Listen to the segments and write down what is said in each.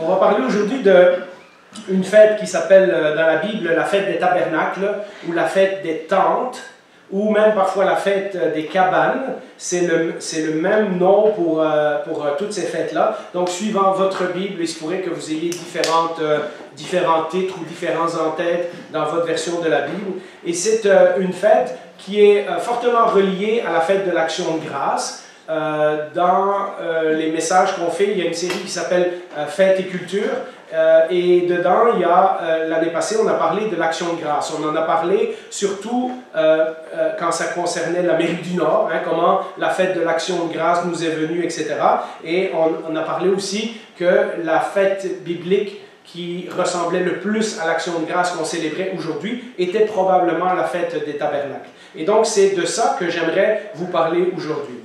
On va parler aujourd'hui d'une fête qui s'appelle dans la Bible la fête des tabernacles ou la fête des tentes ou même parfois la fête des cabanes. C'est le même nom pour toutes ces fêtes-là. Donc, suivant votre Bible, il se pourrait que vous ayez différents titres ou différents en-têtes dans votre version de la Bible. Et c'est une fête qui est fortement reliée à la fête de l'Action de grâce. Dans les messages qu'on fait, il y a une série qui s'appelle Fête et culture. Et dedans, il y a, l'année passée, on a parlé de l'Action de grâce. On en a parlé surtout quand ça concernait l'Amérique du Nord, comment la fête de l'Action de grâce nous est venue, etc. Et on a parlé aussi que la fête biblique qui ressemblait le plus à l'Action de grâce qu'on célébrait aujourd'hui était probablement la fête des tabernacles. Et donc, c'est de ça que j'aimerais vous parler aujourd'hui.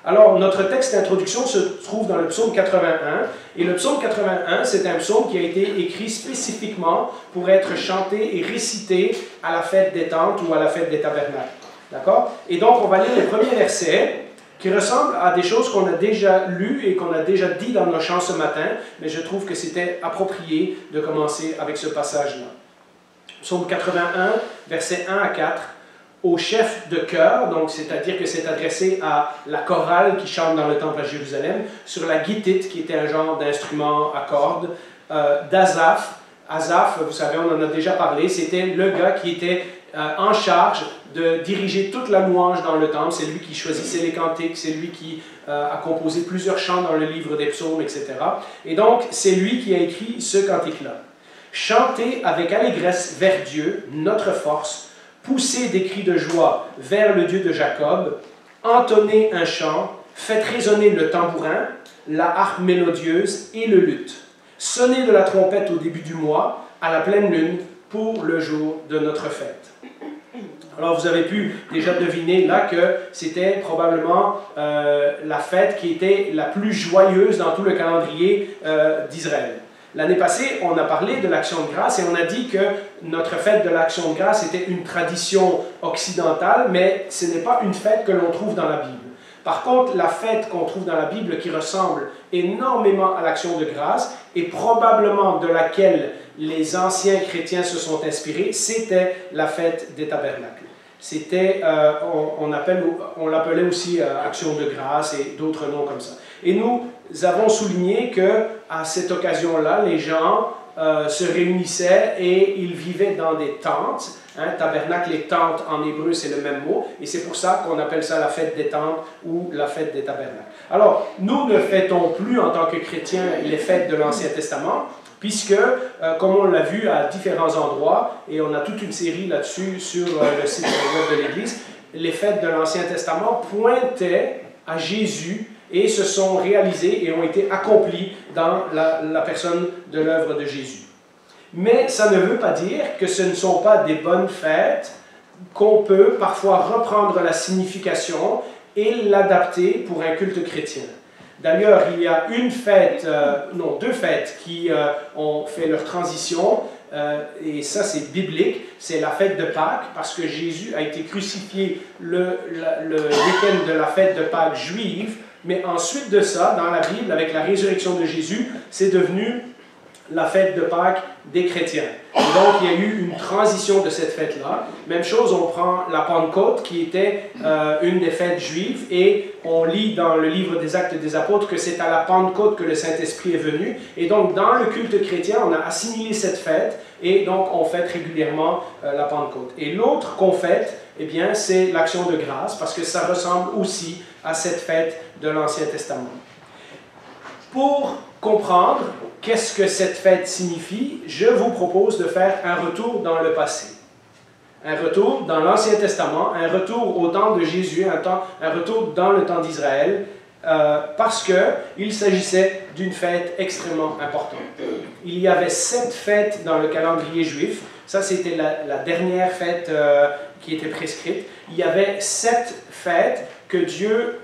Alors, notre texte d'introduction se trouve dans le psaume 81. Et le psaume 81, c'est un psaume qui a été écrit spécifiquement pour être chanté et récité à la fête des tentes ou à la fête des tabernacles. D'accord? Et donc, on va lire les premiers versets qui ressemblent à des choses qu'on a déjà lues et qu'on a déjà dit dans nos chants ce matin, mais je trouve que c'était approprié de commencer avec ce passage-là. Psaume 81, versets 1 à 4. Au chef de chœur, donc c'est-à-dire que c'est adressé à la chorale qui chante dans le temple à Jérusalem, sur la guitite, qui était un genre d'instrument à cordes, d'Asaph. Asaph, vous savez, on en a déjà parlé, c'était le gars qui était en charge de diriger toute la louange dans le temple. C'est lui qui choisissait les cantiques, c'est lui qui a composé plusieurs chants dans le livre des psaumes, etc. Et donc, c'est lui qui a écrit ce cantique-là. « Chantez avec allégresse vers Dieu, notre force, poussez des cris de joie vers le Dieu de Jacob, entonnez un chant, faites résonner le tambourin, la harpe mélodieuse et le luth. Sonnez de la trompette au début du mois, à la pleine lune, pour le jour de notre fête. » Alors vous avez pu déjà deviner là que c'était probablement la fête qui était la plus joyeuse dans tout le calendrier d'Israël. L'année passée, on a parlé de l'Action de grâce et on a dit que notre fête de l'Action de grâce était une tradition occidentale, mais ce n'est pas une fête que l'on trouve dans la Bible. Par contre, la fête qu'on trouve dans la Bible qui ressemble énormément à l'Action de grâce et probablement de laquelle les anciens chrétiens se sont inspirés, c'était la fête des tabernacles. C'était, on l'appelait aussi Action de grâce et d'autres noms comme ça. Et nous avons souligné qu'à cette occasion-là, les gens se réunissaient et ils vivaient dans des tentes. Tabernacle et tente en hébreu, c'est le même mot. Et c'est pour ça qu'on appelle ça la fête des tentes ou la fête des tabernacles. Alors, nous ne fêtons plus en tant que chrétiens les fêtes de l'Ancien Testament, puisque, comme on l'a vu à différents endroits, et on a toute une série là-dessus sur le site web de l'Église, les fêtes de l'Ancien Testament pointaient à Jésus et se sont réalisées et ont été accomplies dans la personne de l'œuvre de Jésus. Mais ça ne veut pas dire que ce ne sont pas des bonnes fêtes, qu'on peut parfois reprendre la signification et l'adapter pour un culte chrétien. D'ailleurs, il y a deux fêtes qui ont fait leur transition, et ça c'est biblique, c'est la fête de Pâques, parce que Jésus a été crucifié le week-end de la fête de Pâques juive, mais ensuite de ça, dans la Bible, avec la résurrection de Jésus, c'est devenu la fête de Pâques des chrétiens. Et donc, il y a eu une transition de cette fête-là. Même chose, on prend la Pentecôte, qui était une des fêtes juives, et on lit dans le livre des Actes des Apôtres que c'est à la Pentecôte que le Saint-Esprit est venu. Et donc, dans le culte chrétien, on a assimilé cette fête, et donc on fête régulièrement la Pentecôte. Et l'autre qu'on fête, eh bien, c'est l'Action de grâce, parce que ça ressemble aussi à cette fête de l'Ancien Testament. Pour comprendre qu'est-ce que cette fête signifie, je vous propose de faire un retour dans le passé. Un retour dans l'Ancien Testament, un retour au temps de Jésus, un retour dans le temps d'Israël, parce qu'il s'agissait d'une fête extrêmement importante. Il y avait 7 fêtes dans le calendrier juif. Ça, c'était la dernière fête qui était prescrite. Il y avait 7 fêtes que Dieu,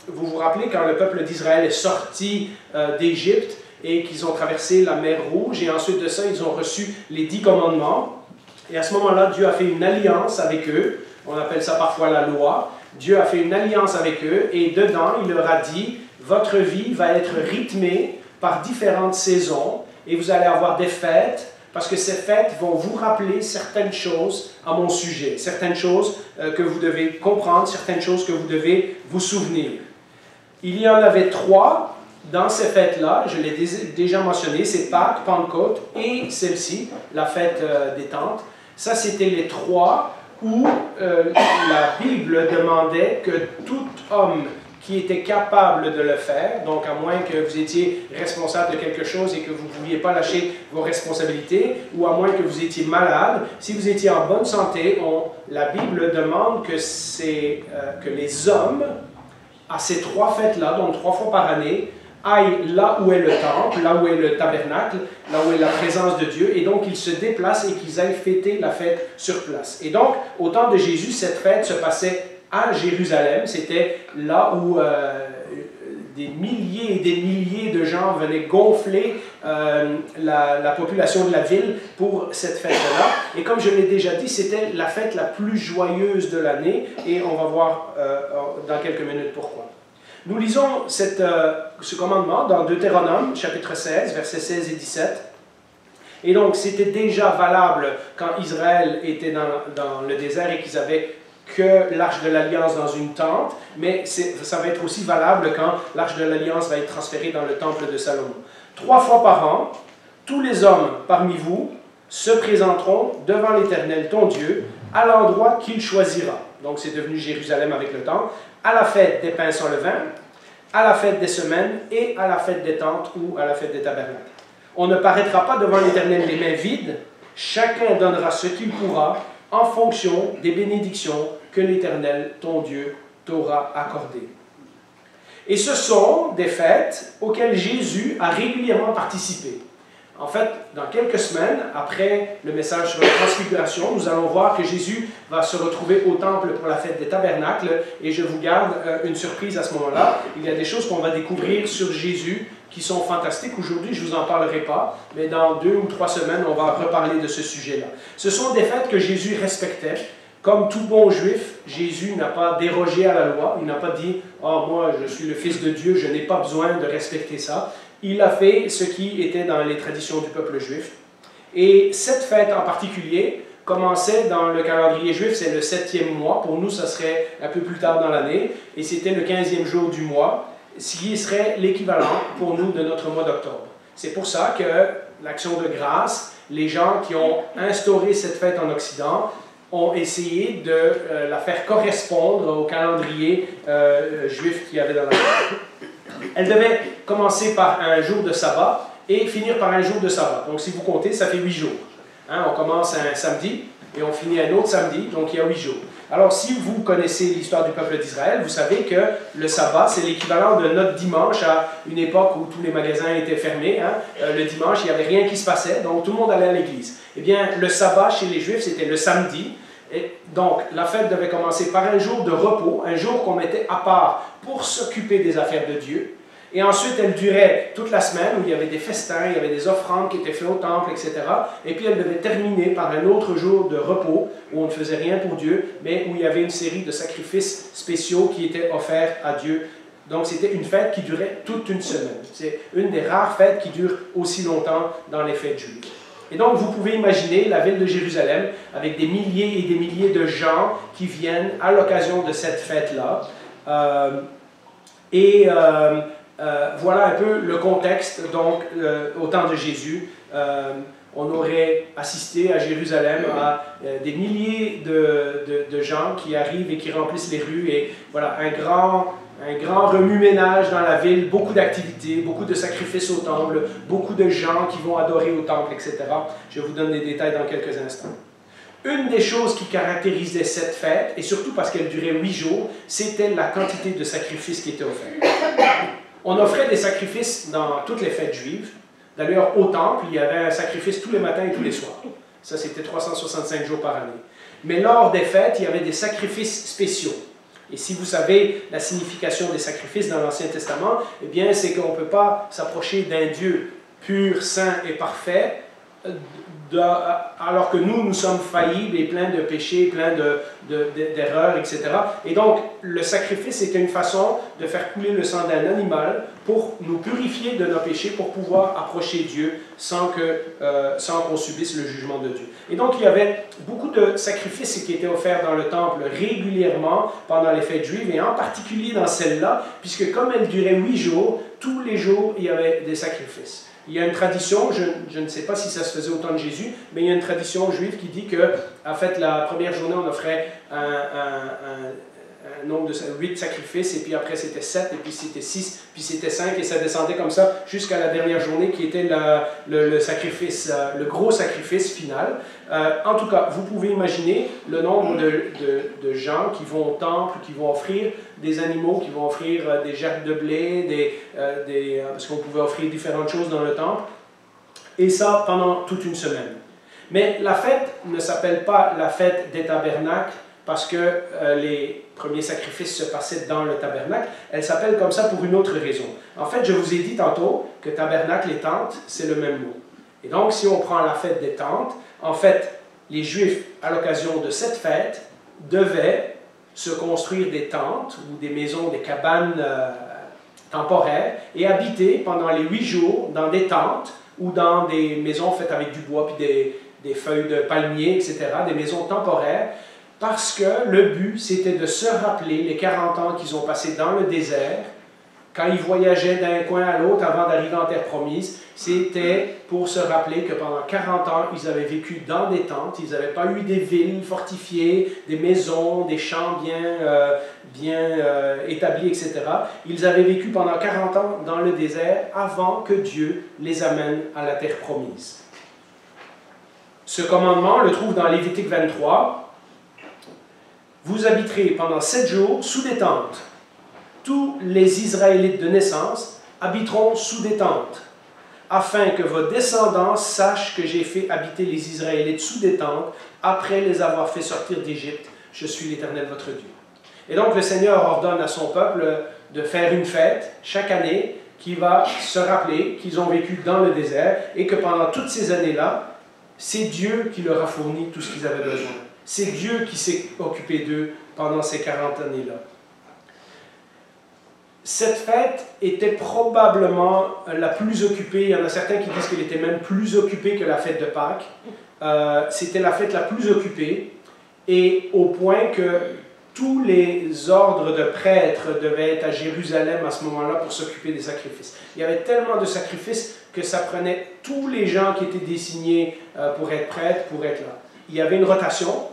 vous vous rappelez quand le peuple d'Israël est sorti d'Égypte et qu'ils ont traversé la mer Rouge, et ensuite de ça, ils ont reçu les 10 commandements. Et à ce moment-là, Dieu a fait une alliance avec eux. On appelle ça parfois la loi. Dieu a fait une alliance avec eux, et dedans, il leur a dit, votre vie va être rythmée par différentes saisons et vous allez avoir des fêtes parce que ces fêtes vont vous rappeler certaines choses à mon sujet, certaines choses que vous devez comprendre, certaines choses que vous devez vous souvenir. Il y en avait 3 dans ces fêtes-là, je l'ai déjà mentionné, c'est Pâques, Pentecôte et celle-ci, la fête des tentes. Ça, c'était les 3 où la Bible demandait que tout homme qui était capable de le faire, donc à moins que vous étiez responsable de quelque chose et que vous ne pouviez pas lâcher vos responsabilités, ou à moins que vous étiez malade, si vous étiez en bonne santé, la Bible demande que les hommes, à ces 3 fêtes-là, donc 3 fois par année, aillent là où est le temple, là où est le tabernacle, là où est la présence de Dieu, et donc ils se déplacent et qu'ils aillent fêter la fête sur place. Et donc, au temps de Jésus, cette fête se passait à Jérusalem. C'était là où des milliers et des milliers de gens venaient gonfler la population de la ville pour cette fête-là. Et comme je l'ai déjà dit, c'était la fête la plus joyeuse de l'année, et on va voir dans quelques minutes pourquoi. Nous lisons ce commandement dans Deutéronome, chapitre 16, versets 16 et 17. Et donc, c'était déjà valable quand Israël était dans le désert et qu'ils avaient que l'Arche de l'Alliance dans une tente, mais ça va être aussi valable quand l'Arche de l'Alliance va être transférée dans le temple de Salomon. 3 fois par an, tous les hommes parmi vous se présenteront devant l'Éternel, ton Dieu, à l'endroit qu'il choisira. Donc, c'est devenu Jérusalem avec le temps, à la fête des pains sans levain, à la fête des semaines et à la fête des tentes ou à la fête des tabernacles. On ne paraîtra pas devant l'Éternel les mains vides, chacun donnera ce qu'il pourra en fonction des bénédictions que l'Éternel, ton Dieu, t'aura accordées. Et ce sont des fêtes auxquelles Jésus a régulièrement participé. En fait, dans quelques semaines, après le message sur la transfiguration, nous allons voir que Jésus va se retrouver au temple pour la fête des tabernacles, et je vous garde une surprise à ce moment-là. Il y a des choses qu'on va découvrir sur Jésus qui sont fantastiques. Aujourd'hui, je ne vous en parlerai pas, mais dans 2 ou 3 semaines, on va reparler de ce sujet-là. Ce sont des fêtes que Jésus respectait. Comme tout bon juif, Jésus n'a pas dérogé à la loi. Il n'a pas dit « Ah, moi, je suis le Fils de Dieu, je n'ai pas besoin de respecter ça ». Il a fait ce qui était dans les traditions du peuple juif. Et cette fête en particulier commençait dans le calendrier juif, c'est le 7e mois. Pour nous, ça serait un peu plus tard dans l'année. Et c'était le 15e jour du mois, ce qui serait l'équivalent pour nous de notre mois d'octobre. C'est pour ça que l'Action de grâce, les gens qui ont instauré cette fête en Occident, ont essayé de la faire correspondre au calendrier juif qu'il y avait dans la Bible. Elle devait commencer par un jour de sabbat et finir par un jour de sabbat. Donc si vous comptez, ça fait 8 jours. Hein, on commence un samedi et on finit un autre samedi, donc il y a 8 jours. Alors si vous connaissez l'histoire du peuple d'Israël, vous savez que le sabbat, c'est l'équivalent de notre dimanche à une époque où tous les magasins étaient fermés. Hein. Le dimanche, il n'y avait rien qui se passait, donc tout le monde allait à l'église. Eh bien, le sabbat chez les Juifs, c'était le samedi. Et donc, la fête devait commencer par un jour de repos, un jour qu'on mettait à part pour s'occuper des affaires de Dieu. Et ensuite, elle durait toute la semaine où il y avait des festins, il y avait des offrandes qui étaient faites au temple, etc. Et puis, elle devait terminer par un autre jour de repos où on ne faisait rien pour Dieu, mais où il y avait une série de sacrifices spéciaux qui étaient offerts à Dieu. Donc, c'était une fête qui durait toute une semaine. C'est une des rares fêtes qui durent aussi longtemps dans les fêtes juives. Et donc, vous pouvez imaginer la ville de Jérusalem avec des milliers et des milliers de gens qui viennent à l'occasion de cette fête-là. Voilà un peu le contexte, donc, au temps de Jésus. On aurait assisté à Jérusalem à des milliers de gens qui arrivent et qui remplissent les rues. Et voilà, un grand remue-ménage dans la ville, beaucoup d'activités, beaucoup de sacrifices au temple, beaucoup de gens qui vont adorer au temple, etc. Je vous donne des détails dans quelques instants. Une des choses qui caractérisait cette fête, et surtout parce qu'elle durait 8 jours, c'était la quantité de sacrifices qui étaient offerts. On offrait des sacrifices dans toutes les fêtes juives. D'ailleurs, au temple, il y avait un sacrifice tous les matins et tous les soirs. Ça, c'était 365 jours par année. Mais lors des fêtes, il y avait des sacrifices spéciaux. Et si vous savez la signification des sacrifices dans l'Ancien Testament, eh bien, c'est qu'on ne peut pas s'approcher d'un Dieu pur, saint et parfait alors que nous sommes faillibles et pleins de péchés, pleins d'erreurs, etc. Et donc, le sacrifice était une façon de faire couler le sang d'un animal pour nous purifier de nos péchés, pour pouvoir approcher Dieu sans qu'on subisse le jugement de Dieu. Et donc, il y avait beaucoup de sacrifices qui étaient offerts dans le temple régulièrement pendant les fêtes juives, et en particulier dans celle-là, puisque comme elle durait 8 jours, tous les jours, il y avait des sacrifices. Il y a une tradition, je ne sais pas si ça se faisait au temps de Jésus, mais il y a une tradition juive qui dit que, en fait, la première journée, on offrait un nombre de 8 sacrifices, et puis après c'était 7, et puis c'était 6, puis c'était 5, et ça descendait comme ça jusqu'à la dernière journée qui était le sacrifice, le gros sacrifice final. En tout cas, vous pouvez imaginer le nombre de gens qui vont au temple, qui vont offrir des animaux, qui vont offrir des gerbes de blé, parce qu'on pouvait offrir différentes choses dans le temple, et ça pendant toute une semaine. Mais la fête ne s'appelle pas la fête des tabernacles, parce que les premiers sacrifices se passaient dans le tabernacle. Elle s'appelle comme ça pour une autre raison. En fait, je vous ai dit tantôt que tabernacle et tente, c'est le même mot. Et donc, si on prend la fête des tentes, en fait, les Juifs, à l'occasion de cette fête, devaient se construire des tentes ou des maisons, des cabanes temporaires et habiter pendant les 8 jours dans des tentes ou dans des maisons faites avec du bois puis des feuilles de palmier, etc., des maisons temporaires, parce que le but, c'était de se rappeler les 40 ans qu'ils ont passés dans le désert, quand ils voyageaient d'un coin à l'autre avant d'arriver en terre promise. C'était pour se rappeler que pendant 40 ans, ils avaient vécu dans des tentes, ils n'avaient pas eu des villes fortifiées, des maisons, des champs bien établis, etc. Ils avaient vécu pendant 40 ans dans le désert avant que Dieu les amène à la terre promise. Ce commandement, on le trouve dans Lévitique 23. Vous habiterez pendant 7 jours sous des tentes. Tous les Israélites de naissance habiteront sous des tentes, afin que vos descendants sachent que j'ai fait habiter les Israélites sous des tentes, après les avoir fait sortir d'Égypte. Je suis l'Éternel votre Dieu. Et donc le Seigneur ordonne à son peuple de faire une fête chaque année qui va se rappeler qu'ils ont vécu dans le désert et que pendant toutes ces années-là, c'est Dieu qui leur a fourni tout ce qu'ils avaient besoin. C'est Dieu qui s'est occupé d'eux pendant ces 40 années-là. Cette fête était probablement la plus occupée. Il y en a certains qui disent qu'elle était même plus occupée que la fête de Pâques. C'était la fête la plus occupée, et au point que tous les ordres de prêtres devaient être à Jérusalem à ce moment-là pour s'occuper des sacrifices. Il y avait tellement de sacrifices que ça prenait tous les gens qui étaient désignés pour être prêtres, pour être là. Il y avait une rotation.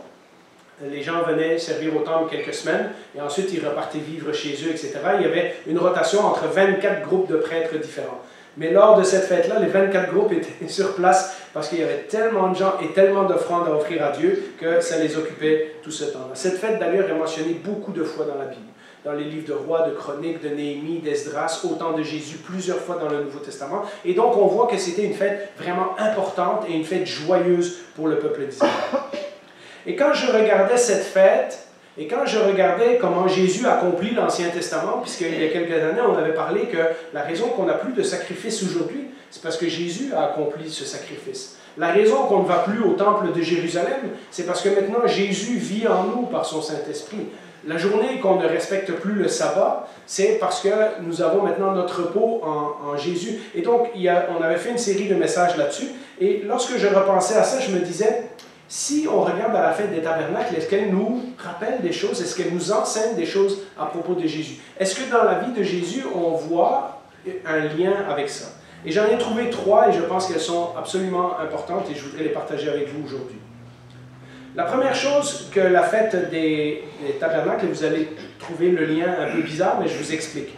Les gens venaient servir au temple quelques semaines, et ensuite ils repartaient vivre chez eux, etc. Il y avait une rotation entre 24 groupes de prêtres différents. Mais lors de cette fête-là, les 24 groupes étaient sur place parce qu'il y avait tellement de gens et tellement d'offrandes à offrir à Dieu que ça les occupait tout ce temps-là. Cette fête, d'ailleurs, est mentionnée beaucoup de fois dans la Bible. Dans les livres de Rois, de Chroniques, de Néhémie, d'Esdras, au temps de Jésus, plusieurs fois dans le Nouveau Testament. Et donc, on voit que c'était une fête vraiment importante et une fête joyeuse pour le peuple d'Israël. Et quand je regardais cette fête, et quand je regardais comment Jésus accomplit l'Ancien Testament, puisqu'il y a quelques années, on avait parlé que la raison qu'on n'a plus de sacrifice aujourd'hui, c'est parce que Jésus a accompli ce sacrifice. La raison qu'on ne va plus au temple de Jérusalem, c'est parce que maintenant Jésus vit en nous par son Saint-Esprit. La journée qu'on ne respecte plus le sabbat, c'est parce que nous avons maintenant notre repos en Jésus. Et donc, on avait fait une série de messages là-dessus. Et lorsque je repensais à ça, je me disais, si on regarde à la fête des tabernacles, est-ce qu'elle nous rappelle des choses? Est-ce qu'elle nous enseigne des choses à propos de Jésus? Est-ce que dans la vie de Jésus, on voit un lien avec ça? Et j'en ai trouvé 3 et je pense qu'elles sont absolument importantes et je voudrais les partager avec vous aujourd'hui. La première chose que la fête des tabernacles, et vous allez trouver le lien un peu bizarre, mais je vous explique.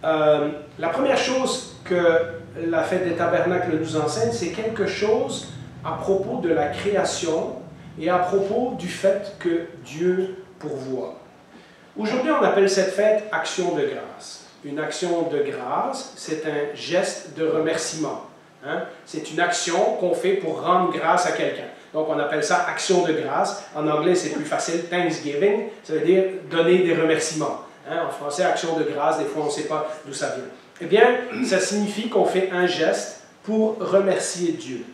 La première chose que la fête des tabernacles nous enseigne, c'est quelque chose à propos de la création et à propos du fait que Dieu pourvoit. Aujourd'hui, on appelle cette fête action de grâce. Une action de grâce, c'est un geste de remerciement. Hein? C'est une action qu'on fait pour rendre grâce à quelqu'un. Donc, on appelle ça action de grâce. En anglais, c'est plus facile, Thanksgiving, ça veut dire donner des remerciements. Hein? En français, action de grâce, des fois, on ne sait pas d'où ça vient. Eh bien, ça signifie qu'on fait un geste pour remercier Dieu.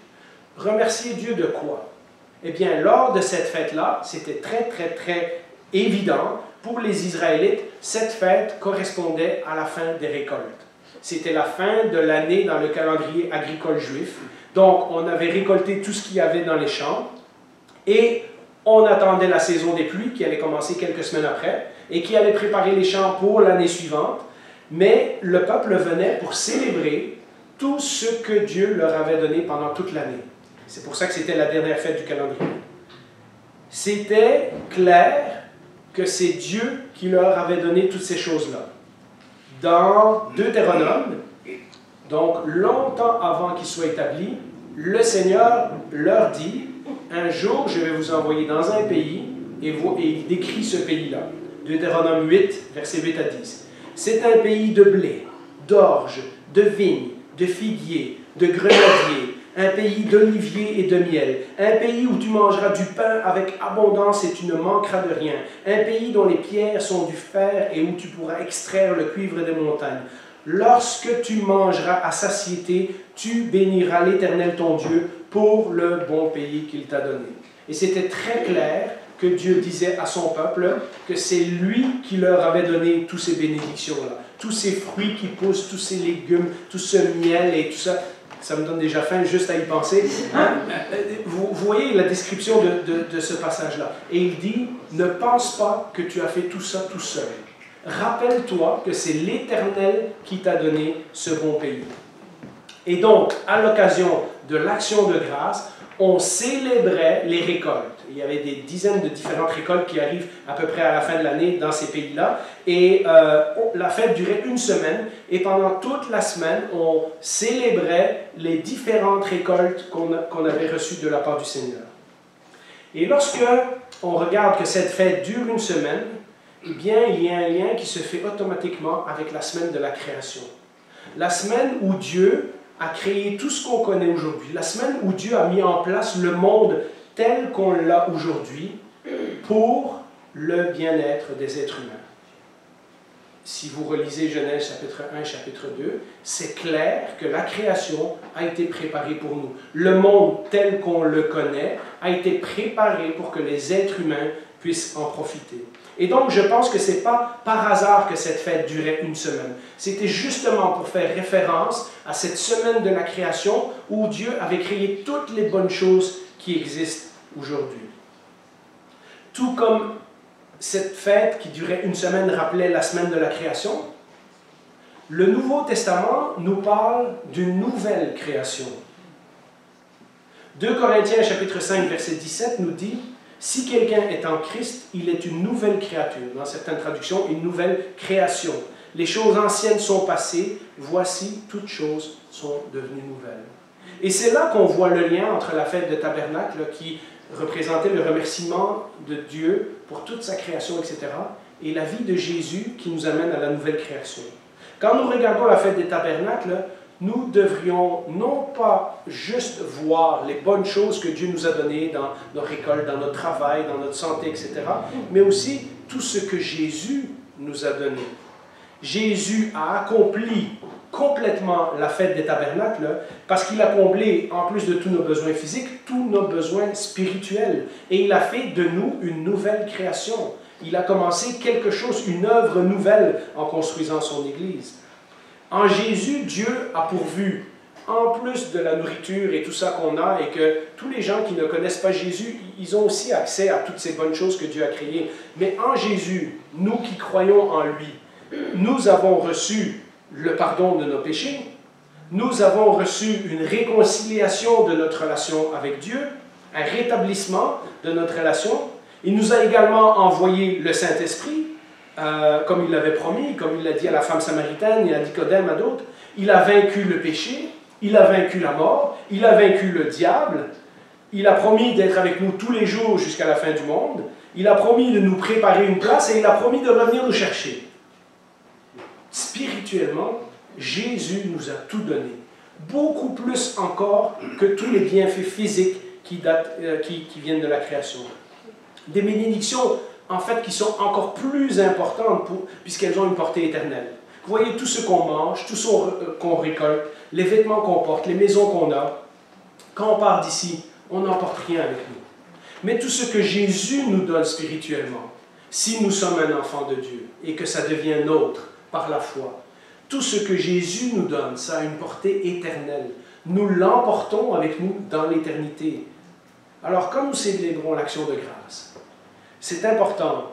Remercier Dieu de quoi? Eh bien, lors de cette fête-là, c'était très évident pour les Israélites, cette fête correspondait à la fin des récoltes. C'était la fin de l'année dans le calendrier agricole juif. Donc, on avait récolté tout ce qu'il y avait dans les champs et on attendait la saison des pluies qui allait commencer quelques semaines après et qui allait préparer les champs pour l'année suivante. Mais le peuple venait pour célébrer tout ce que Dieu leur avait donné pendant toute l'année. C'est pour ça que c'était la dernière fête du calendrier. C'était clair que c'est Dieu qui leur avait donné toutes ces choses-là. Dans Deutéronome, donc longtemps avant qu'il soit établi, le Seigneur leur dit, un jour je vais vous envoyer dans un pays, et il décrit ce pays-là. Deutéronome 8, versets 8 à 10. C'est un pays de blé, d'orge, de vignes, de figuiers, de grenadiers, un pays d'oliviers et de miel, un pays où tu mangeras du pain avec abondance et tu ne manqueras de rien, un pays dont les pierres sont du fer et où tu pourras extraire le cuivre des montagnes. Lorsque tu mangeras à satiété, tu béniras l'Éternel ton Dieu pour le bon pays qu'il t'a donné. Et c'était très clair que Dieu disait à son peuple que c'est lui qui leur avait donné toutes ces bénédictions-là, tous ces fruits qui poussent, tous ces légumes, tout ce miel et tout ça. Ça me donne déjà faim juste à y penser. Hein? Vous voyez la description de ce passage-là. Et il dit, ne pense pas que tu as fait tout ça tout seul. Rappelle-toi que c'est l'Éternel qui t'a donné ce bon pays. Et donc, à l'occasion de l'action de grâce, on célébrait les récoltes. Il y avait des dizaines de différentes récoltes qui arrivent à peu près à la fin de l'année dans ces pays-là. Et la fête durait une semaine. Et pendant toute la semaine, on célébrait les différentes récoltes qu'on avait reçues de la part du Seigneur. Et lorsque on regarde que cette fête dure une semaine, eh bien, il y a un lien qui se fait automatiquement avec la semaine de la création. La semaine où Dieu a créé tout ce qu'on connaît aujourd'hui. La semaine où Dieu a mis en place le monde tel qu'on l'a aujourd'hui pour le bien-être des êtres humains. Si vous relisez Genèse chapitre 1, chapitre 2, c'est clair que la création a été préparée pour nous. Le monde tel qu'on le connaît a été préparé pour que les êtres humains puissent en profiter. Et donc, je pense que ce n'est pas par hasard que cette fête durait une semaine. C'était justement pour faire référence à cette semaine de la création où Dieu avait créé toutes les bonnes choses qui existent aujourd'hui. Tout comme cette fête qui durait une semaine rappelait la semaine de la création, le Nouveau Testament nous parle d'une nouvelle création. 2 Corinthiens chapitre 5, verset 17 nous dit « Si quelqu'un est en Christ, il est une nouvelle créature. » Dans certaines traductions, une nouvelle création. Les choses anciennes sont passées, voici, toutes choses sont devenues nouvelles. Et c'est là qu'on voit le lien entre la fête de Tabernacle, qui représentait le remerciement de Dieu pour toute sa création, etc., et la vie de Jésus qui nous amène à la nouvelle création. Quand nous regardons la fête des Tabernacles, nous devrions non pas juste voir les bonnes choses que Dieu nous a données dans nos récoltes, dans notre travail, dans notre santé, etc., mais aussi tout ce que Jésus nous a donné. Jésus a accompli complètement la fête des Tabernacles parce qu'il a comblé, en plus de tous nos besoins physiques, tous nos besoins spirituels. Et il a fait de nous une nouvelle création. Il a commencé quelque chose, une œuvre nouvelle en construisant son Église. En Jésus, Dieu a pourvu, en plus de la nourriture et tout ça qu'on a, et que tous les gens qui ne connaissent pas Jésus, ils ont aussi accès à toutes ces bonnes choses que Dieu a créées. Mais en Jésus, nous qui croyons en lui, nous avons reçu le pardon de nos péchés, nous avons reçu une réconciliation de notre relation avec Dieu, un rétablissement de notre relation. Il nous a également envoyé le Saint-Esprit, comme il l'avait promis, comme il l'a dit à la femme samaritaine et à Nicodème, à d'autres. Il a vaincu le péché, il a vaincu la mort, il a vaincu le diable, il a promis d'être avec nous tous les jours jusqu'à la fin du monde, il a promis de nous préparer une place et il a promis de revenir nous chercher. Spirituellement, Jésus nous a tout donné, beaucoup plus encore que tous les bienfaits physiques qui viennent de la création. Des bénédictions, en fait, qui sont encore plus importantes puisqu'elles ont une portée éternelle. Vous voyez, tout ce qu'on mange, tout ce qu'on récolte, les vêtements qu'on porte, les maisons qu'on a, Quand on part d'ici, on n'emporte rien avec nous. Mais tout ce que Jésus nous donne spirituellement, si nous sommes un enfant de Dieu et que ça devient nôtre par la foi, tout ce que Jésus nous donne, ça a une portée éternelle. Nous l'emportons avec nous dans l'éternité. Alors, quand nous célébrons l'action de grâce, c'est important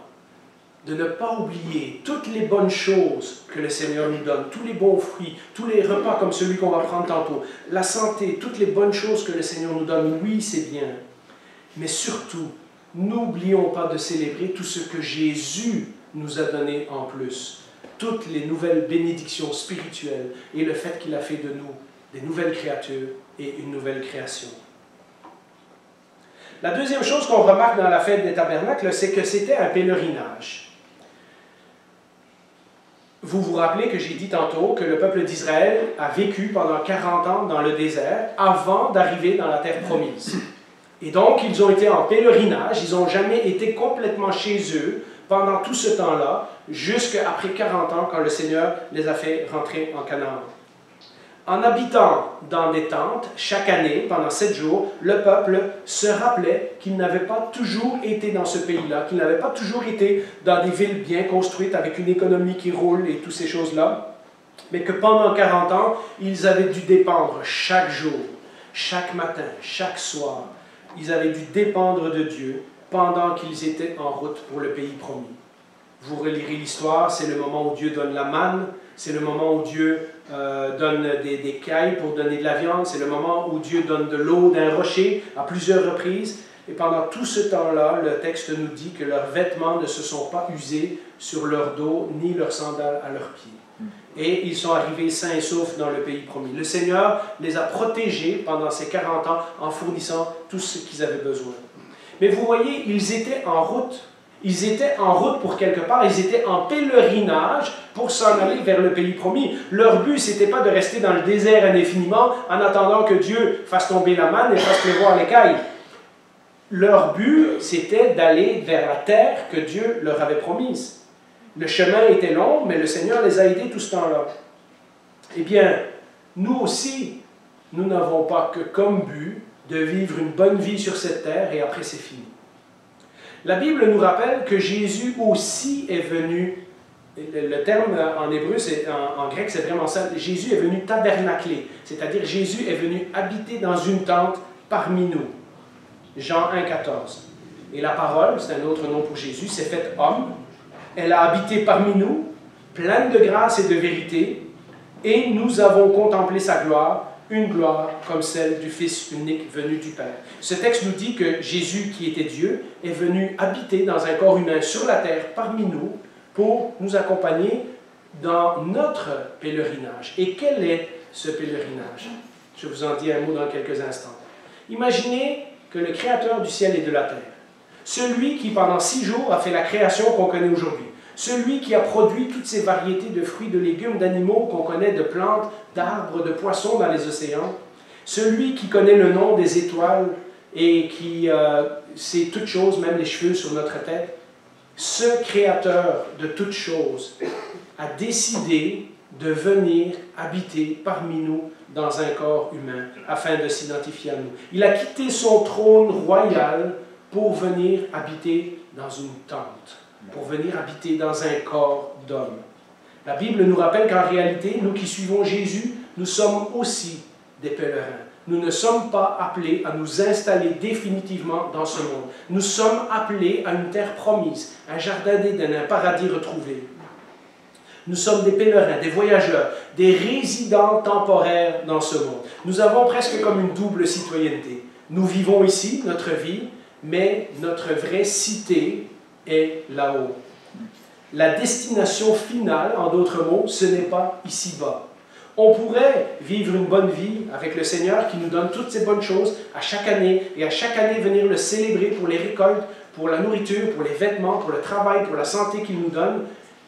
de ne pas oublier toutes les bonnes choses que le Seigneur nous donne, tous les bons fruits, tous les repas comme celui qu'on va prendre tantôt, la santé, toutes les bonnes choses que le Seigneur nous donne. Oui, c'est bien. Mais surtout, n'oublions pas de célébrer tout ce que Jésus nous a donné en plus. Toutes les nouvelles bénédictions spirituelles et le fait qu'il a fait de nous des nouvelles créatures et une nouvelle création. La deuxième chose qu'on remarque dans la fête des tabernacles, c'est que c'était un pèlerinage. Vous vous rappelez que j'ai dit tantôt que le peuple d'Israël a vécu pendant 40 ans dans le désert avant d'arriver dans la terre promise. Et donc, ils ont été en pèlerinage, ils n'ont jamais été complètement chez eux pendant tout ce temps-là, jusqu'après 40 ans, quand le Seigneur les a fait rentrer en Canaan. En habitant dans des tentes, chaque année, pendant 7 jours, le peuple se rappelait qu'il n'avait pas toujours été dans ce pays-là, qu'il n'avait pas toujours été dans des villes bien construites, avec une économie qui roule et toutes ces choses-là, mais que pendant 40 ans, ils avaient dû dépendre chaque jour, chaque matin, chaque soir. Ils avaient dû dépendre de Dieu pendant qu'ils étaient en route pour le pays promis. Vous relirez l'histoire, c'est le moment où Dieu donne la manne, c'est le moment où Dieu donne des cailles pour donner de la viande, c'est le moment où Dieu donne de l'eau d'un rocher à plusieurs reprises. Et pendant tout ce temps-là, le texte nous dit que leurs vêtements ne se sont pas usés sur leur dos, ni leurs sandales à leurs pieds. Et ils sont arrivés sains et saufs dans le pays promis. Le Seigneur les a protégés pendant ces 40 ans en fournissant tout ce qu'ils avaient besoin. Mais vous voyez, ils étaient en route. Ils étaient en route pour quelque part, ils étaient en pèlerinage pour s'en aller vers le pays promis. Leur but, ce n'était pas de rester dans le désert indéfiniment en attendant que Dieu fasse tomber la manne et fasse pleuvoir l'écaille. Leur but, c'était d'aller vers la terre que Dieu leur avait promise. Le chemin était long, mais le Seigneur les a aidés tout ce temps-là. Eh bien, nous aussi, nous n'avons pas que comme but de vivre une bonne vie sur cette terre et après c'est fini. La Bible nous rappelle que Jésus aussi est venu, le terme en hébreu, en grec c'est vraiment ça, Jésus est venu tabernacler, c'est-à-dire Jésus est venu habiter dans une tente parmi nous. Jean 1,14. Et la parole, c'est un autre nom pour Jésus, s'est faite homme, elle a habité parmi nous, pleine de grâce et de vérité, et nous avons contemplé sa gloire, une gloire comme celle du Fils unique venu du Père. Ce texte nous dit que Jésus, qui était Dieu, est venu habiter dans un corps humain sur la terre parmi nous pour nous accompagner dans notre pèlerinage. Et quel est ce pèlerinage? Je vous en dis un mot dans quelques instants. Imaginez que le Créateur du ciel et de la terre, celui qui pendant 6 jours a fait la création qu'on connaît aujourd'hui, celui qui a produit toutes ces variétés de fruits, de légumes, d'animaux qu'on connaît, de plantes, d'arbres, de poissons dans les océans, celui qui connaît le nom des étoiles et qui sait toutes choses, même les cheveux sur notre tête, ce Créateur de toutes choses a décidé de venir habiter parmi nous dans un corps humain afin de s'identifier à nous. Il a quitté son trône royal pour venir habiter dans une tente, pour venir habiter dans un corps d'homme. La Bible nous rappelle qu'en réalité, nous qui suivons Jésus, nous sommes aussi des pèlerins. Nous ne sommes pas appelés à nous installer définitivement dans ce monde. Nous sommes appelés à une terre promise, un jardin d'Éden, un paradis retrouvé. Nous sommes des pèlerins, des voyageurs, des résidents temporaires dans ce monde. Nous avons presque comme une double citoyenneté. Nous vivons ici, notre vie, mais notre vraie cité est là-haut. La destination finale, en d'autres mots, ce n'est pas ici-bas. On pourrait vivre une bonne vie avec le Seigneur qui nous donne toutes ces bonnes choses à chaque année et à chaque année venir le célébrer pour les récoltes, pour la nourriture, pour les vêtements, pour le travail, pour la santé qu'il nous donne.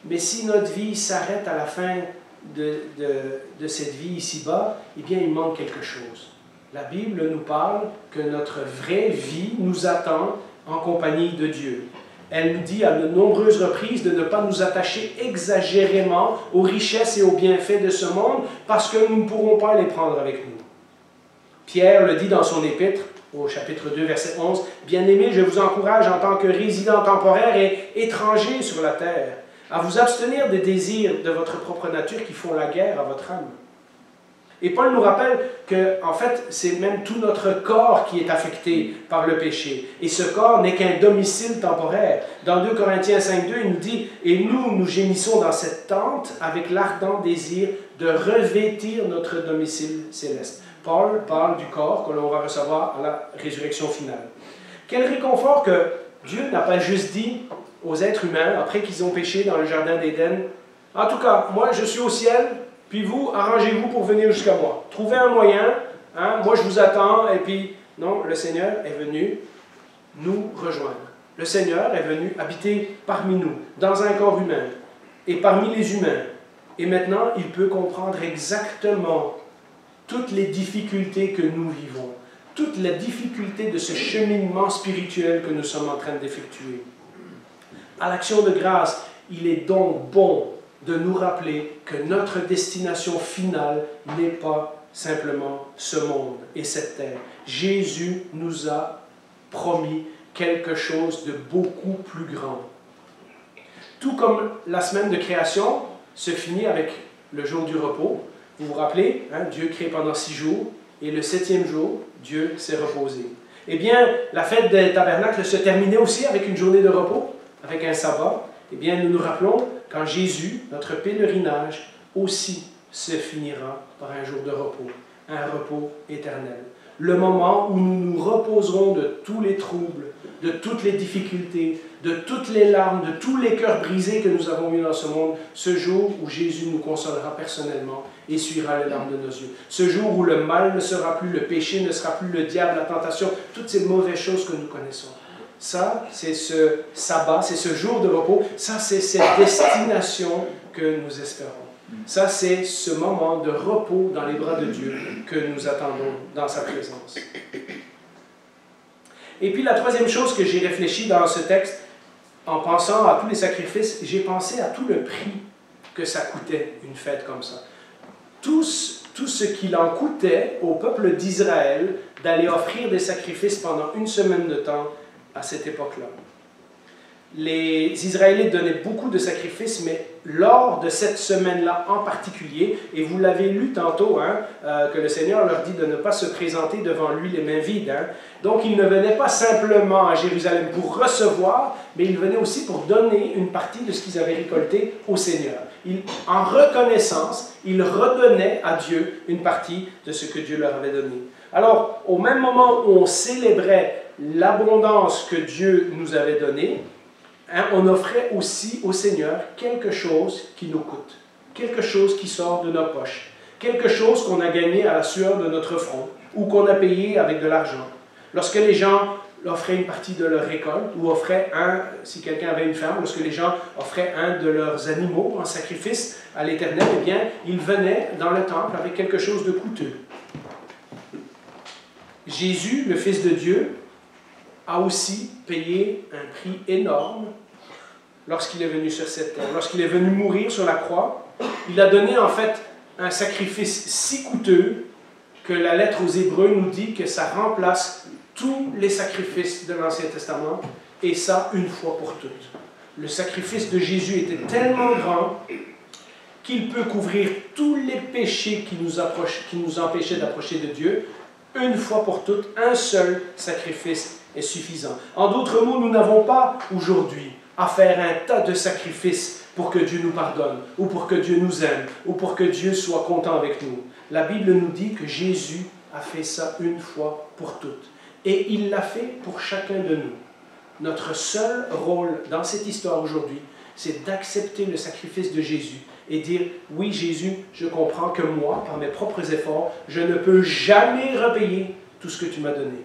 Mais si notre vie s'arrête à la fin de cette vie ici-bas, eh bien il manque quelque chose. La Bible nous parle que notre vraie vie nous attend en compagnie de Dieu. Elle nous dit à de nombreuses reprises de ne pas nous attacher exagérément aux richesses et aux bienfaits de ce monde parce que nous ne pourrons pas les prendre avec nous. Pierre le dit dans son épître, au chapitre 2, verset 11, « Bien-aimés, je vous encourage en tant que résidents temporaires et étrangers sur la terre, à vous abstenir des désirs de votre propre nature qui font la guerre à votre âme. » Et Paul nous rappelle que, en fait, c'est même tout notre corps qui est affecté par le péché. Et ce corps n'est qu'un domicile temporaire. Dans 2 Corinthiens 5, 2, il nous dit « Et nous gémissons dans cette tente avec l'ardent désir de revêtir notre domicile céleste. » Paul parle du corps que l'on va recevoir à la résurrection finale. Quel réconfort que Dieu n'a pas juste dit aux êtres humains, après qu'ils ont péché dans le jardin d'Éden, « En tout cas, moi je suis au ciel, puis vous, arrangez-vous pour venir jusqu'à moi. Trouvez un moyen, hein, moi je vous attends. » Et puis, non, le Seigneur est venu nous rejoindre. Le Seigneur est venu habiter parmi nous, dans un corps humain, et parmi les humains. Et maintenant, il peut comprendre exactement toutes les difficultés que nous vivons, toute la difficulté de ce cheminement spirituel que nous sommes en train d'effectuer. À l'action de grâce, il est donc bon de nous rappeler que notre destination finale n'est pas simplement ce monde et cette terre. Jésus nous a promis quelque chose de beaucoup plus grand. Tout comme la semaine de création se finit avec le jour du repos. Vous vous rappelez, hein, Dieu crée pendant 6 jours, et le 7e jour, Dieu s'est reposé. Eh bien, la fête des tabernacles se terminait aussi avec une journée de repos, avec un sabbat. Eh bien, nous nous rappelons qu'en Jésus, notre pèlerinage aussi se finira par un jour de repos, un repos éternel. Le moment où nous nous reposerons de tous les troubles, de toutes les difficultés, de toutes les larmes, de tous les cœurs brisés que nous avons eus dans ce monde, ce jour où Jésus nous consolera personnellement et essuiera les larmes de nos yeux. Ce jour où le mal ne sera plus, le péché ne sera plus, le diable, la tentation, toutes ces mauvaises choses que nous connaissons. Ça, c'est ce sabbat, c'est ce jour de repos, ça, c'est cette destination que nous espérons. Ça, c'est ce moment de repos dans les bras de Dieu que nous attendons dans sa présence. Et puis la troisième chose que j'ai réfléchi dans ce texte, en pensant à tous les sacrifices, j'ai pensé à tout le prix que ça coûtait une fête comme ça. Tout ce qu'il en coûtait au peuple d'Israël d'aller offrir des sacrifices pendant une semaine de temps à cette époque-là. Les Israélites donnaient beaucoup de sacrifices, mais lors de cette semaine-là en particulier, et vous l'avez lu tantôt, hein, que le Seigneur leur dit de ne pas se présenter devant lui les mains vides. Hein. Donc ils ne venaient pas simplement à Jérusalem pour recevoir, mais ils venaient aussi pour donner une partie de ce qu'ils avaient récolté au Seigneur. En reconnaissance, ils redonnaient à Dieu une partie de ce que Dieu leur avait donné. Alors, au même moment où on célébrait l'abondance que Dieu nous avait donnée, hein, on offrait aussi au Seigneur quelque chose qui nous coûte, quelque chose qui sort de nos poches, quelque chose qu'on a gagné à la sueur de notre front ou qu'on a payé avec de l'argent. Lorsque les gens offraient une partie de leur récolte ou offraient si quelqu'un avait une ferme, lorsque les gens offraient un de leurs animaux en sacrifice à l'Éternel, eh bien, ils venaient dans le temple avec quelque chose de coûteux. Jésus, le Fils de Dieu, a aussi payé un prix énorme lorsqu'il est venu sur cette terre. Lorsqu'il est venu mourir sur la croix, il a donné en fait un sacrifice si coûteux que la lettre aux Hébreux nous dit que ça remplace tous les sacrifices de l'Ancien Testament, et ça une fois pour toutes. Le sacrifice de Jésus était tellement grand qu'il peut couvrir tous les péchés qui nous empêchaient d'approcher de Dieu. Une fois pour toutes, un seul sacrifice est suffisant. En d'autres mots, nous n'avons pas aujourd'hui à faire un tas de sacrifices pour que Dieu nous pardonne, ou pour que Dieu nous aime, ou pour que Dieu soit content avec nous. La Bible nous dit que Jésus a fait ça une fois pour toutes. Et il l'a fait pour chacun de nous. Notre seul rôle dans cette histoire aujourd'hui, c'est d'accepter le sacrifice de Jésus et dire, oui Jésus, je comprends que moi, par mes propres efforts, je ne peux jamais repayer tout ce que tu m'as donné.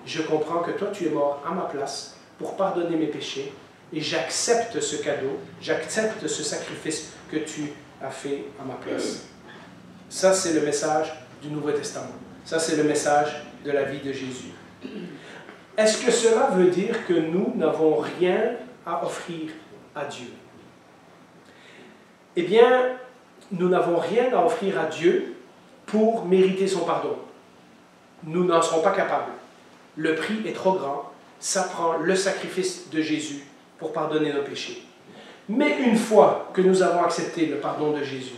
Je comprends que toi, tu es mort à ma place pour pardonner mes péchés et j'accepte ce cadeau, j'accepte ce sacrifice que tu as fait à ma place. Ça, c'est le message du Nouveau Testament. Ça, c'est le message de la vie de Jésus. Est-ce que cela veut dire que nous n'avons rien à offrir à Dieu? Eh bien, nous n'avons rien à offrir à Dieu pour mériter son pardon. nous n'en serons pas capables. Le prix est trop grand. Ça prend le sacrifice de Jésus pour pardonner nos péchés. Mais une fois que nous avons accepté le pardon de Jésus,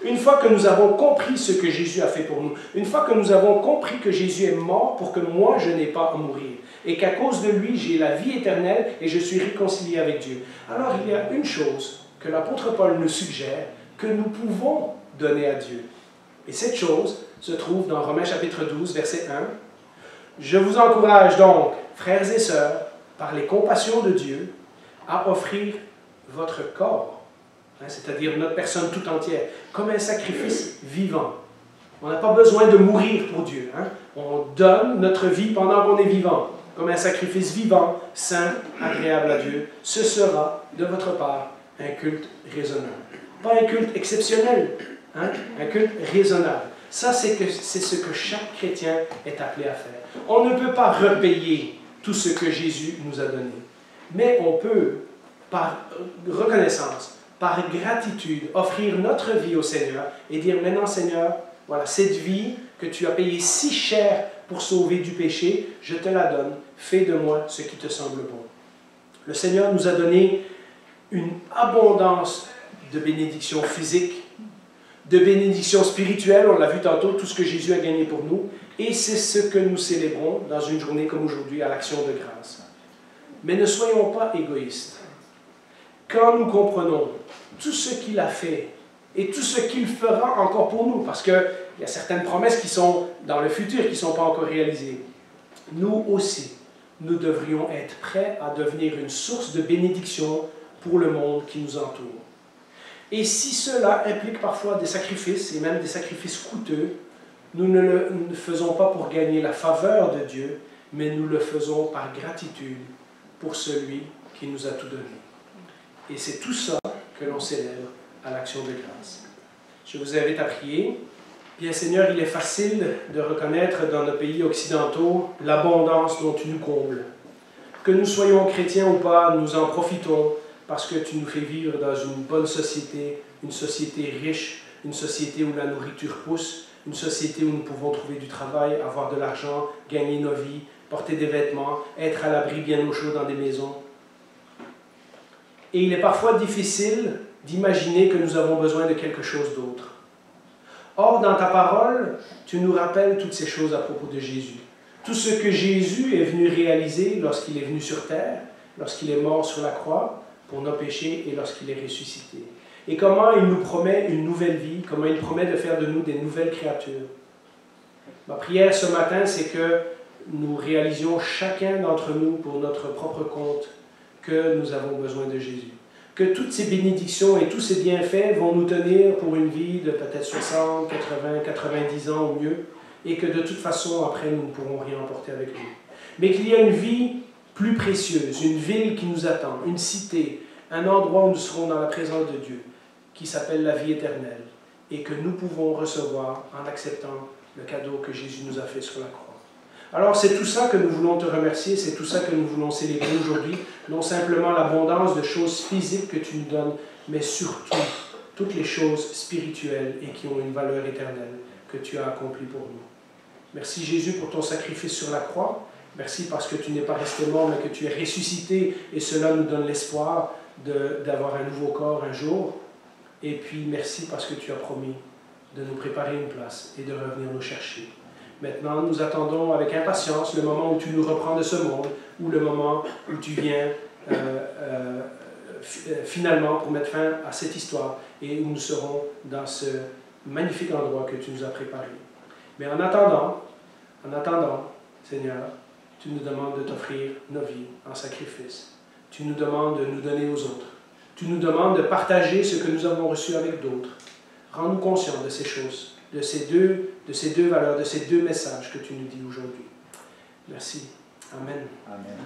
une fois que nous avons compris ce que Jésus a fait pour nous, une fois que nous avons compris que Jésus est mort pour que moi je n'ai pas à mourir, et qu'à cause de lui j'ai la vie éternelle et je suis réconcilié avec Dieu, alors il y a une chose que l'apôtre Paul nous suggère que nous pouvons donner à Dieu. Et cette chose se trouve dans Romains chapitre 12, verset 1. « Je vous encourage donc, frères et sœurs, par les compassions de Dieu, à offrir votre corps, c'est-à-dire notre personne tout entière, comme un sacrifice vivant. » On n'a pas besoin de mourir pour Dieu. On donne notre vie pendant qu'on est vivant, comme un sacrifice vivant, saint, agréable à Dieu. Ce sera, de votre part, un culte raisonnable. Pas un culte exceptionnel, un culte raisonnable. Ça, c'est ce que chaque chrétien est appelé à faire. On ne peut pas repayer tout ce que Jésus nous a donné. Mais on peut, par reconnaissance, par gratitude, offrir notre vie au Seigneur et dire maintenant, Seigneur, voilà, cette vie que tu as payée si cher pour sauver du péché, je te la donne. Fais de moi ce qui te semble bon. Le Seigneur nous a donné une abondance de bénédictions physiques, de bénédictions spirituelles, on l'a vu tantôt, tout ce que Jésus a gagné pour nous, et c'est ce que nous célébrons dans une journée comme aujourd'hui à l'Action de grâce. Mais ne soyons pas égoïstes. Quand nous comprenons tout ce qu'il a fait et tout ce qu'il fera encore pour nous, parce qu'il y a certaines promesses qui sont dans le futur, qui ne sont pas encore réalisées, nous aussi, nous devrions être prêts à devenir une source de bénédiction pour le monde qui nous entoure. Et si cela implique parfois des sacrifices, et même des sacrifices coûteux, nous ne le faisons pas pour gagner la faveur de Dieu, mais nous le faisons par gratitude pour celui qui nous a tout donné. Et c'est tout ça que l'on célèbre à l'Action de grâce. Je vous invite à prier. Bien Seigneur, il est facile de reconnaître dans nos pays occidentaux l'abondance dont tu nous combles. Que nous soyons chrétiens ou pas, nous en profitons parce que tu nous fais vivre dans une bonne société, une société riche, une société où la nourriture pousse, une société où nous pouvons trouver du travail, avoir de l'argent, gagner nos vies, porter des vêtements, être à l'abri bien au chaud dans des maisons. Et il est parfois difficile d'imaginer que nous avons besoin de quelque chose d'autre. Or, dans ta parole, tu nous rappelles toutes ces choses à propos de Jésus. Tout ce que Jésus est venu réaliser lorsqu'il est venu sur terre, lorsqu'il est mort sur la croix pour nos péchés et lorsqu'il est ressuscité. Et comment il nous promet une nouvelle vie, comment il promet de faire de nous des nouvelles créatures. Ma prière ce matin, c'est que nous réalisions chacun d'entre nous pour notre propre compte que nous avons besoin de Jésus. Que toutes ces bénédictions et tous ces bienfaits vont nous tenir pour une vie de peut-être 60, 80, 90 ans au mieux, et que de toute façon, après, nous ne pourrons rien emporter avec nous. Mais qu'il y a une vie plus précieuse, une ville qui nous attend, une cité, un endroit où nous serons dans la présence de Dieu, qui s'appelle la vie éternelle, et que nous pouvons recevoir en acceptant le cadeau que Jésus nous a fait sur la croix. Alors c'est tout ça que nous voulons te remercier, c'est tout ça que nous voulons célébrer aujourd'hui, non simplement l'abondance de choses physiques que tu nous donnes, mais surtout toutes les choses spirituelles et qui ont une valeur éternelle que tu as accomplies pour nous. Merci Jésus pour ton sacrifice sur la croix, merci parce que tu n'es pas resté mort mais que tu es ressuscité et cela nous donne l'espoir d'avoir un nouveau corps un jour. Et puis merci parce que tu as promis de nous préparer une place et de revenir nous chercher. Maintenant, nous attendons avec impatience le moment où tu nous reprends de ce monde, ou le moment où tu viens finalement pour mettre fin à cette histoire et où nous serons dans ce magnifique endroit que tu nous as préparé. Mais en attendant, Seigneur, tu nous demandes de t'offrir nos vies en sacrifice. Tu nous demandes de nous donner aux autres. Tu nous demandes de partager ce que nous avons reçu avec d'autres. Rends-nous conscients de ces choses, de ces deux valeurs, de ces deux messages que tu nous dis aujourd'hui. Merci. Amen. Amen.